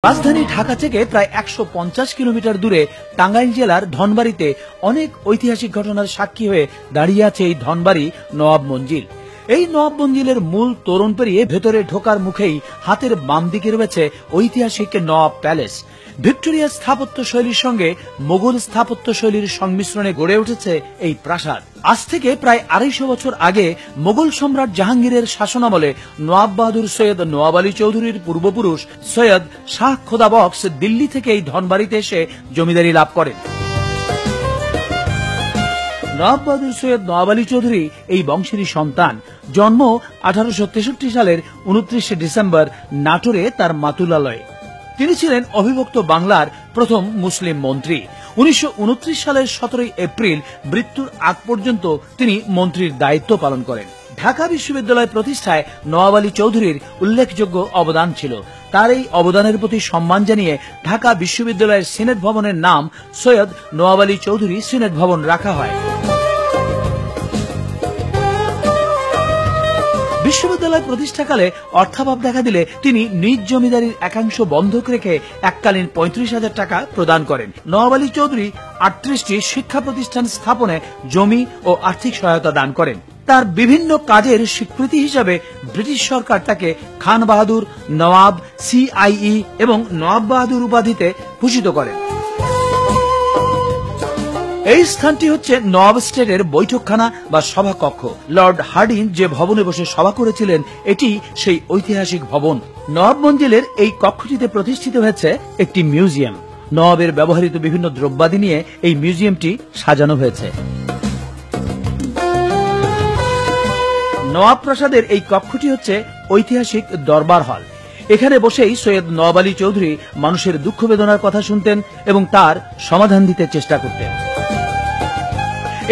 রাজধানী ঢাকা থেকে প্রায় 150 কিলোমিটার দূরে টাঙ্গাইল জেলার ধনবাড়িতে অনেক ঐতিহাসিক ঘটনার সাক্ষী হয়ে দাঁড়িয়ে আছে এই ধনবাড়ি নওয়াব মঞ্জিল। এই নওয়াব মঞ্জিলের মূল তোরণ পেরিয়ে ভেতরে ঢোকার মুখেই হাতের বাম দিকে রয়েছে ঐতিহাসিক নওয়াব প্যালেস। ভিক্টোরিয়া স্থাপত্য শৈলীর সঙ্গে মোগল স্থাপত্য শৈলীর সংমিশ্রণে গড়ে উঠেছে এই প্রাসাদ। আজ থেকে প্রায় 250 বছর আগে মোগল সম্রাট জাহাঙ্গীরের শাসনামলে নওয়াব বাহাদুর সৈয়দ নওয়াব আলী চৌধুরীর পূর্বপুরুষ সৈয়দ শাহ খোদা বক্স দিল্লি থেকে এই ধনবাড়িতে এসে জমিদারি লাভ করেন। নওয়াব বাহাদুর সৈয়দ নওয়াব আলী চৌধুরী এই বংশেরই সন্তান। জন্ম 1863 সালের 29 ডিসেম্বর নাটোরে তার মাতুলালয়ে। তিনি ছিলেন অবিভক্ত বাংলার প্রথম মুসলিম মন্ত্রী। 1929 সালের 17 এপ্রিল মৃত্যুর আগ পর্যন্ত তিনি মন্ত্রীর দায়িত্ব পালন করেন। ঢাকা বিশ্ববিদ্যালয় প্রতিষ্ঠায় নওয়াব আলী চৌধুরীর উল্লেখযোগ্য অবদান ছিল। তার এই অবদানের প্রতি সম্মান জানিয়ে ঢাকা বিশ্ববিদ্যালয়ের সিনেট ভবনের নাম সৈয়দ নওয়াব আলী চৌধুরী সিনেট ভবন রাখা হয়। বিশ্ববিদ্যালয় প্রতিষ্ঠাকালে অর্থাভাব দেখা দিলে তিনি নিজ জমিদারির একাংশ বন্ধক রেখে এককালীন 35,000 টাকা প্রদান করেন। নওয়াব আলী চৌধুরী 38টি শিক্ষা প্রতিষ্ঠান স্থাপনে জমি ও আর্থিক সহায়তা দান করেন। তার বিভিন্ন কাজের স্বীকৃতি হিসাবে ব্রিটিশ সরকার তাকে খান বাহাদুর, নওয়াব, CIE এবং নওয়াব বাহাদুর উপাধিতে ভূষিত করেন। এই স্থানটি হচ্ছে নওয়াব স্টেটের বৈঠকখানা বা সভাকক্ষ। লর্ড হার্ডিঞ্জ যে ভবনে বসে সভা করেছিলেন এটি সেই ঐতিহাসিক ভবন। নওয়াব মঞ্জিলের এই কক্ষটিতে প্রতিষ্ঠিত হয়েছে একটি মিউজিয়াম। নওয়াবের ব্যবহৃত বিভিন্ন দ্রব্যাদি নিয়ে এই মিউজিয়ামটি সাজানো হয়েছে। নওয়াব প্রাসাদের এই কক্ষটি হচ্ছে ঐতিহাসিক দরবার হল। এখানে বসেই সৈয়দ নওয়াব আলী চৌধুরী মানুষের দুঃখ বেদনার কথা শুনতেন এবং তার সমাধান দিতে চেষ্টা করতেন।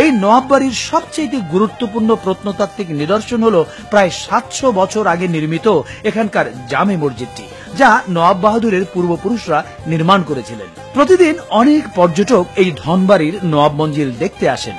এই নওয়াব বাড়ির সবচেয়ে গুরুত্বপূর্ণ প্রত্নতাত্ত্বিক নিদর্শন হল প্রায় 700 বছর আগে নির্মিত এখানকার জামে মসজিদটি, যা নওয়াব বাহাদুরের পূর্বপুরুষরা নির্মাণ করেছিলেন। প্রতিদিন অনেক পর্যটক এই ধনবাড়ির নওয়াব মঞ্জিল দেখতে আসেন।